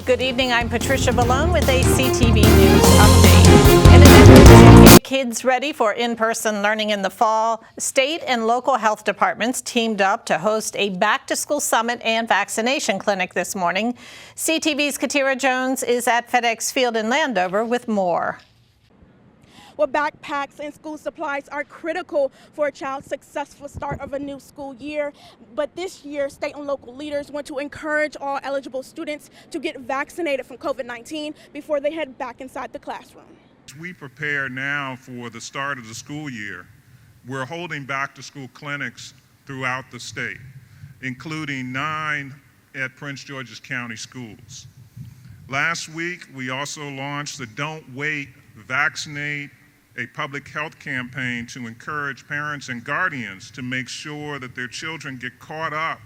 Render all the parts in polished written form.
Good evening, I'm Patricia Malone with a CTV News update. In an effort to get kids ready for in-person learning in the fall, state and local health departments teamed up to host a back-to-school summit and vaccination clinic this morning. CTV's Katira Jones is at FedEx Field in Landover with more. Well, backpacks and school supplies are critical for a child's successful start of a new school year. But this year, state and local leaders want to encourage all eligible students to get vaccinated from COVID-19 before they head back inside the classroom. We prepare now for the start of the school year. We're holding back-to-school clinics throughout the state, including 9 at Prince George's County schools. Last week, we also launched the Don't Wait, Vaccinate, a public health campaign to encourage parents and guardians to make sure that their children get caught up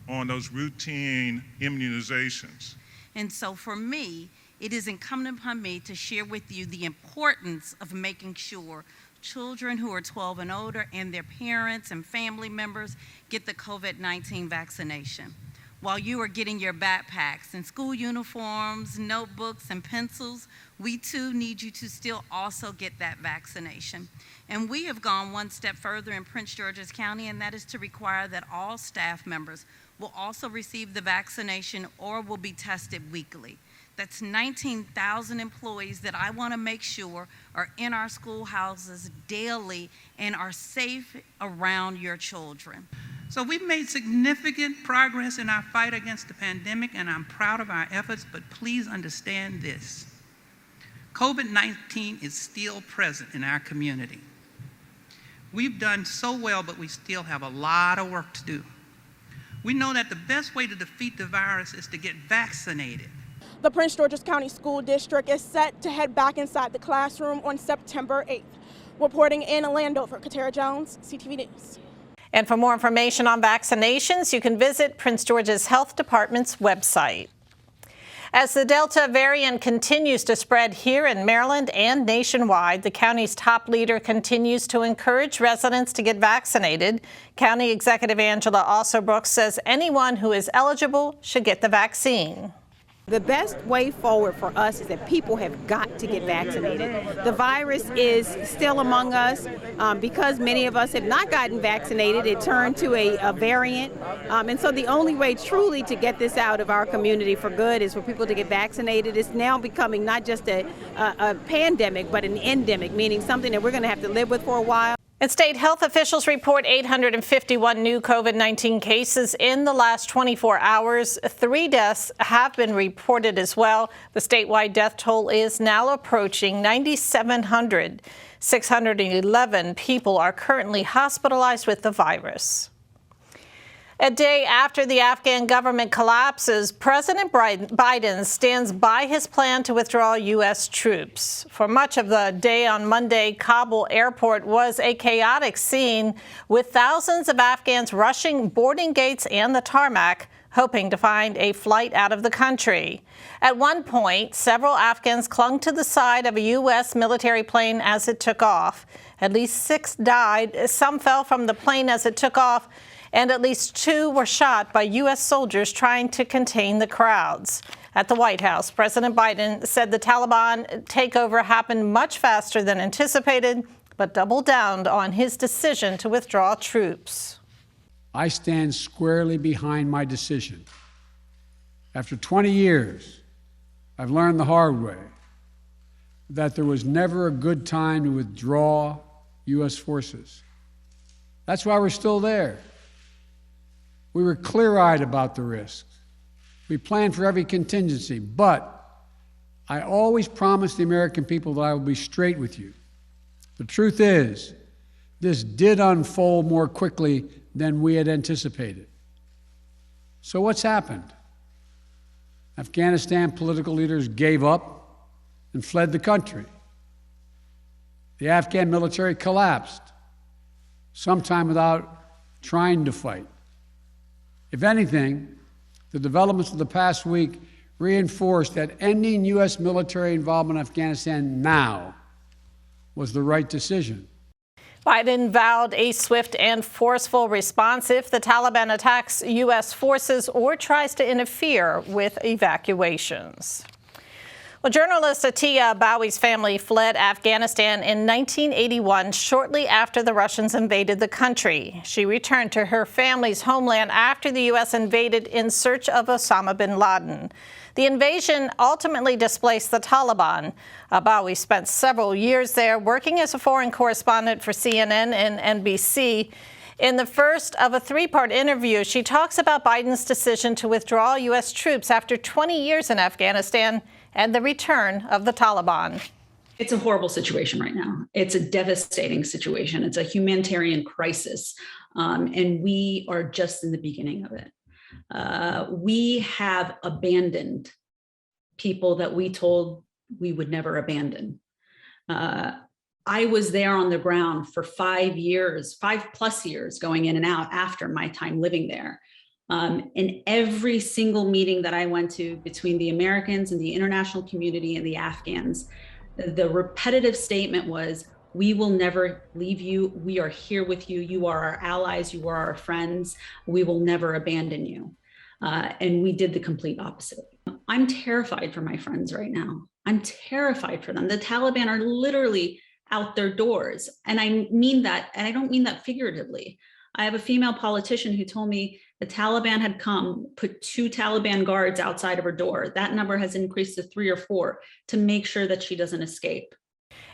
on those routine immunizations. And so for me, it is incumbent upon me to share with you the importance of making sure children who are 12 and older and their parents and family members get the COVID-19 vaccination. While you are getting your backpacks and school uniforms, notebooks, and pencils, we too need you to still also get that vaccination. And we have gone one step further in Prince George's County, and that is to require that all staff members will also receive the vaccination or will be tested weekly. That's 19,000 employees that I want to make sure are in our schoolhouses daily and are safe around your children. So we've made significant progress in our fight against the pandemic, and I'm proud of our efforts, but please understand this. COVID-19 is still present in our community. We've done so well, but we still have a lot of work to do. We know that the best way to defeat the virus is to get vaccinated. The Prince George's County School District is set to head back inside the classroom on September 8th. Reporting in Landover, Katira Jones, CTV News. And for more information on vaccinations, you can visit Prince George's Health Department's website. As the Delta variant continues to spread here in Maryland and nationwide, the county's top leader continues to encourage residents to get vaccinated. County Executive Angela Alsobrooks says anyone who is eligible should get the vaccine. The best way forward for us is that people have got to get vaccinated. The virus is still among us. Because many of us have not gotten vaccinated, it turned to a variant. And so the only way truly to get this out of our community for good is for people to get vaccinated. It's now becoming not just a pandemic, but an endemic, meaning something that we're going to have to live with for a while. And state health officials report 851 new COVID-19 cases in the last 24 hours. 3 deaths have been reported as well. The statewide death toll is now approaching 9,700. 611 people are currently hospitalized with the virus. A day after the Afghan government collapses, President Biden stands by his plan to withdraw U.S. troops. For much of the day on Monday, Kabul airport was a chaotic scene with thousands of Afghans rushing boarding gates and the tarmac, hoping to find a flight out of the country. At one point, several Afghans clung to the side of a U.S. military plane as it took off. At least 6 died. Some fell from the plane as it took off, and at least 2 were shot by U.S. soldiers trying to contain the crowds. At the White House, President Biden said the Taliban takeover happened much faster than anticipated, but doubled down on his decision to withdraw troops. I stand squarely behind my decision. After 20 years, I've learned the hard way that there was never a good time to withdraw U.S. forces. That's why we're still there. We were clear-eyed about the risks. We planned for every contingency, but I always promised the American people that I will be straight with you. The truth is, this did unfold more quickly than we had anticipated. So what's happened? Afghanistan political leaders gave up and fled the country. The Afghan military collapsed, sometime without trying to fight. If anything, the developments of the past week reinforced that ending U.S. military involvement in Afghanistan now was the right decision. Biden vowed a swift and forceful response if the Taliban attacks U.S. forces or tries to interfere with evacuations. Well, journalist Haiti Bowie's family fled Afghanistan in 1981, shortly after the Russians invaded the country. She returned to her family's homeland after the U.S. invaded in search of Osama bin Laden. The invasion ultimately displaced the Taliban. Bowie spent several years there working as a foreign correspondent for CNN and NBC. In the first of a three-part interview, she talks about Biden's decision to withdraw U.S. troops after 20 years in Afghanistan and the return of the Taliban. It's a horrible situation right now. It's a devastating situation. It's a humanitarian crisis, and we are just in the beginning of it. We have abandoned people that we told we would never abandon. I was there on the ground for 5 years, 5+ years, going in and out after my time living there. In every single meeting that I went to between the Americans and the international community and the Afghans, the repetitive statement was, we will never leave you. We are here with you. You are our allies. You are our friends. We will never abandon you. And we did the complete opposite. I'm terrified for my friends right now. I'm terrified for them. The Taliban are literally out their doors. And I mean that, and I don't mean that figuratively. I have a female politician who told me the Taliban had come, put 2 Taliban guards outside of her door. That number has increased to 3 or 4 to make sure that she doesn't escape.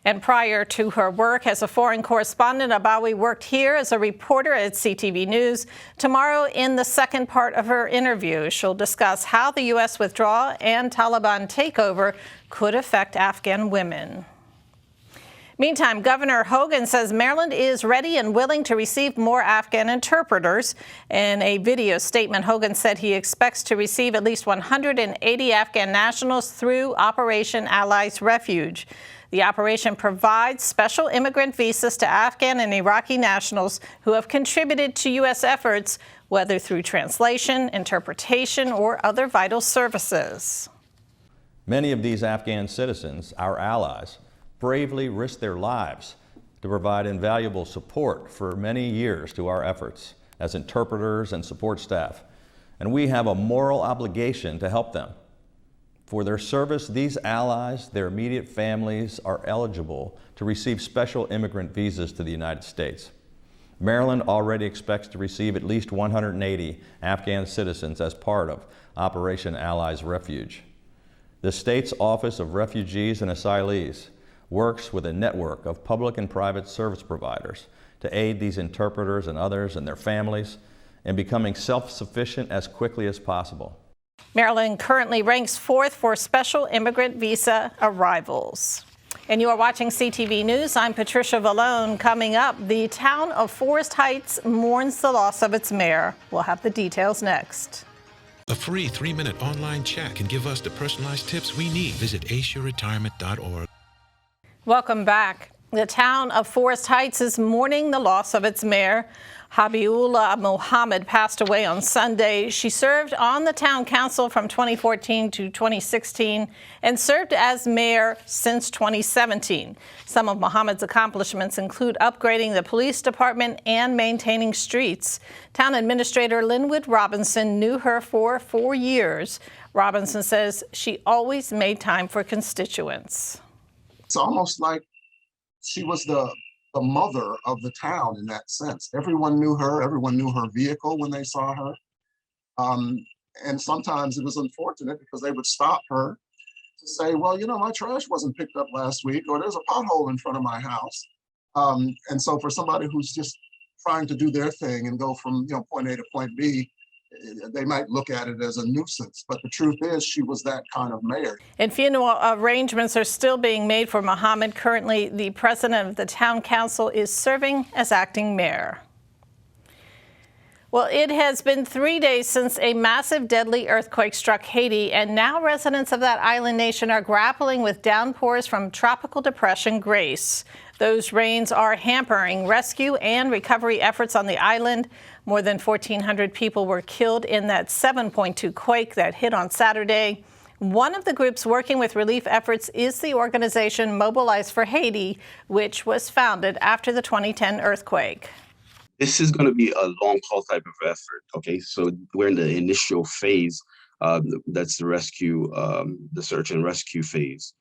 And prior to her work as a foreign correspondent, Bowie worked here as a reporter at CTV News. Tomorrow, in the second part of her interview, she'll discuss how the U.S. withdrawal and Taliban takeover could affect Afghan women. Meantime, Governor Hogan says Maryland is ready and willing to receive more Afghan interpreters. In a video statement, Hogan said he expects to receive at least 180 Afghan nationals through Operation Allies Refuge. The operation provides special immigrant visas to Afghan and Iraqi nationals who have contributed to U.S. efforts, whether through translation, interpretation, or other vital services. Many of these Afghan citizens, our allies, bravely risked their lives to provide invaluable support for many years to our efforts as interpreters and support staff, and we have a moral obligation to help them. For their service, these allies, their immediate families, are eligible to receive special immigrant visas to the United States. Maryland already expects to receive at least 180 Afghan citizens as part of Operation Allies Refuge. The state's Office of Refugees and Asylees works with a network of public and private service providers to aid these interpreters and others and their families in becoming self-sufficient as quickly as possible. Maryland currently ranks 4th for special immigrant visa arrivals. And you are watching CTV News. I'm Patricia Vallone. Coming up, the town of Forest Heights mourns the loss of its mayor. We'll have the details next. A free 3-minute online chat can give us the personalized tips we need. Visit aceyourretirement.org. Welcome back. The town of Forest Heights is mourning the loss of its mayor. Habiullah Mohammed passed away on Sunday. She served on the town council from 2014 to 2016 and served as mayor since 2017. Some of Mohammed's accomplishments include upgrading the police department and maintaining streets. Town Administrator Linwood Robinson knew her for 4 years. Robinson says she always made time for constituents. It's almost like she was the mother of the town in that sense. Everyone knew her. Everyone knew her vehicle when they saw her. And sometimes it was unfortunate because they would stop her to say, well, you know, my trash wasn't picked up last week, or there's a pothole in front of my house. And so for somebody who's just trying to do their thing and go from, you know, point A to point B, they might look at it as a nuisance, but the truth is she was that kind of mayor. And funeral arrangements are still being made for Mohammed. Currently, the president of the town council is serving as acting mayor. Well, it has been 3 days since a massive deadly earthquake struck Haiti, and now residents of that island nation are grappling with downpours from Tropical Depression Grace. Those rains are hampering rescue and recovery efforts on the island. More than 1,400 people were killed in that 7.2 quake that hit on Saturday. One of the groups working with relief efforts is the organization Mobilize for Haiti, which was founded after the 2010 earthquake. This is going to be a long haul type of effort. Okay, so we're in the initial phase. That's the rescue, the search and rescue phase.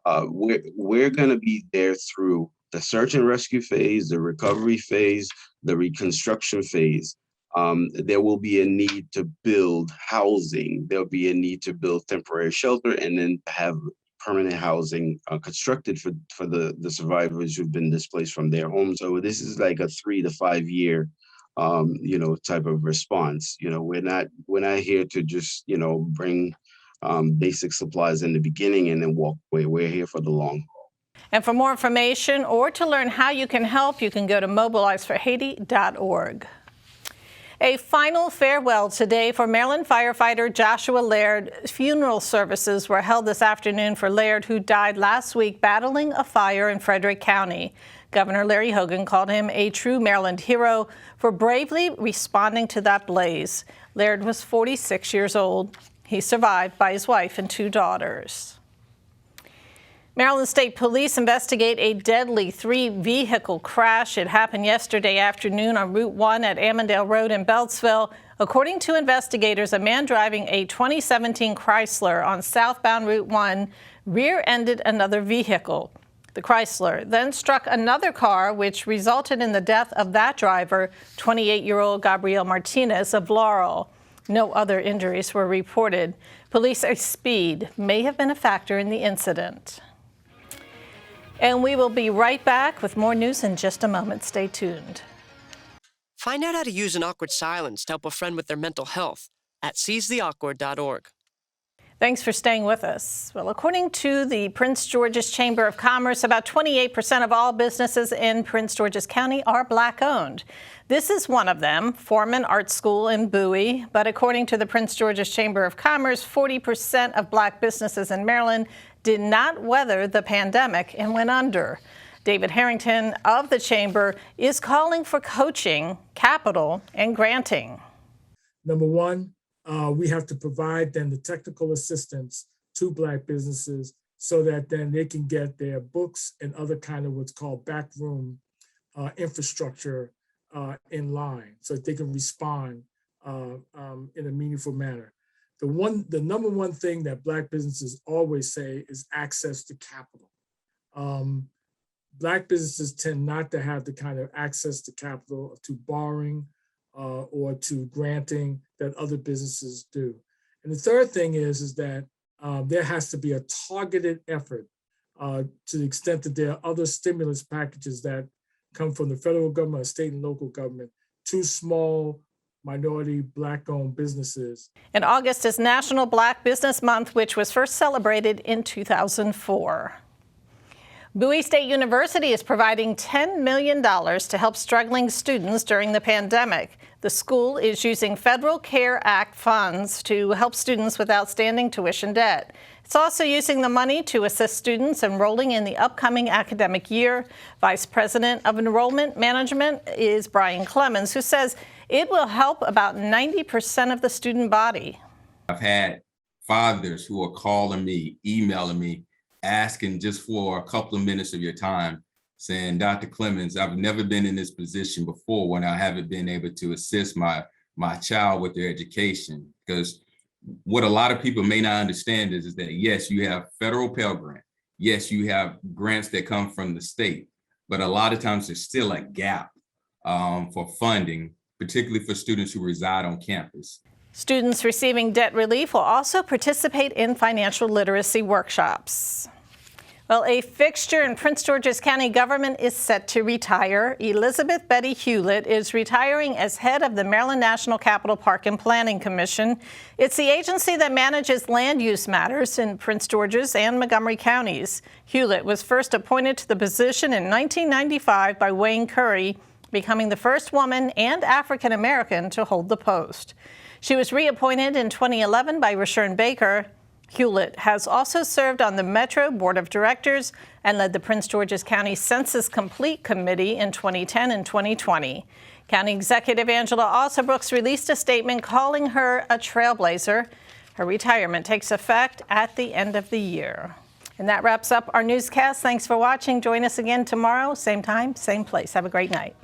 We're going to be there through the search and rescue phase, the recovery phase, the reconstruction phase. There will be a need to build housing. There'll be a need to build temporary shelter and then have permanent housing constructed for the survivors who've been displaced from their homes. So this is like a 3 to 5 year, type of response. We're not here to just, bring basic supplies in the beginning and then walk away. We're here for the long haul. And for more information or to learn how you can help, you can go to mobilizeforhaiti.org. A final farewell today for Maryland firefighter Joshua Laird. Funeral services were held this afternoon for Laird, who died last week battling a fire in Frederick County. Governor Larry Hogan called him a true Maryland hero for bravely responding to that blaze. Laird was 46 years old. He's survived by his wife and 2 daughters. Maryland State Police investigate a deadly 3-vehicle crash. It happened yesterday afternoon on Route 1 at Ammondale Road in Beltsville. According to investigators, a man driving a 2017 Chrysler on southbound Route 1 rear-ended another vehicle. The Chrysler then struck another car, which resulted in the death of that driver, 28-year-old Gabriel Martinez of Laurel. No other injuries were reported. Police say speed may have been a factor in the incident. And we will be right back with more news in just a moment. Stay tuned. Find out how to use an awkward silence to help a friend with their mental health at seizetheawkward.org. Thanks for staying with us. Well, according to the Prince George's Chamber of Commerce, about 28% of all businesses in Prince George's County are Black-owned. This is one of them, Foreman Art School in Bowie. But according to the Prince George's Chamber of Commerce, 40% of Black businesses in Maryland did not weather the pandemic and went under. David Harrington of the Chamber is calling for coaching, capital, and granting. Number one, we have to provide then the technical assistance to Black businesses so that then they can get their books and other kind of what's called backroom infrastructure in line so that they can respond in a meaningful manner. The number one thing that Black businesses always say is access to capital. Black businesses tend not to have the kind of access to capital, to borrowing or to granting that other businesses do. And the third thing is that there has to be a targeted effort to the extent that there are other stimulus packages that come from the federal government, state and local government, to small minority Black-owned businesses. And August is National Black Business Month, which was first celebrated in 2004. Bowie State University is providing $10 million to help struggling students during the pandemic. The school is using Federal CARE Act funds to help students with outstanding tuition debt. It's also using the money to assist students enrolling in the upcoming academic year. Vice President of Enrollment Management is Brian Clemens, who says it will help about 90% of the student body. I've had fathers who are calling me, emailing me, asking just for a couple of minutes of your time, saying, Dr. Clemens, I've never been in this position before when I haven't been able to assist my child with their education. Because what a lot of people may not understand is that, yes, you have federal Pell Grant. Yes, you have grants that come from the state, but a lot of times there's still a gap for funding, particularly for students who reside on campus. Students receiving debt relief will also participate in financial literacy workshops. Well, a fixture in Prince George's County government is set to retire. Elizabeth Betty Hewlett is retiring as head of the Maryland National Capital Park and Planning Commission. It's the agency that manages land use matters in Prince George's and Montgomery counties. Hewlett was first appointed to the position in 1995 by Wayne Curry, becoming the first woman and African American to hold the post. She was reappointed in 2011 by Rashern Baker. Hewlett has also served on the Metro Board of Directors and led the Prince George's County Census Complete Committee in 2010 and 2020. County Executive Angela Alsobrooks released a statement calling her a trailblazer. Her retirement takes effect at the end of the year. And that wraps up our newscast. Thanks for watching. Join us again tomorrow, same time, same place. Have a great night.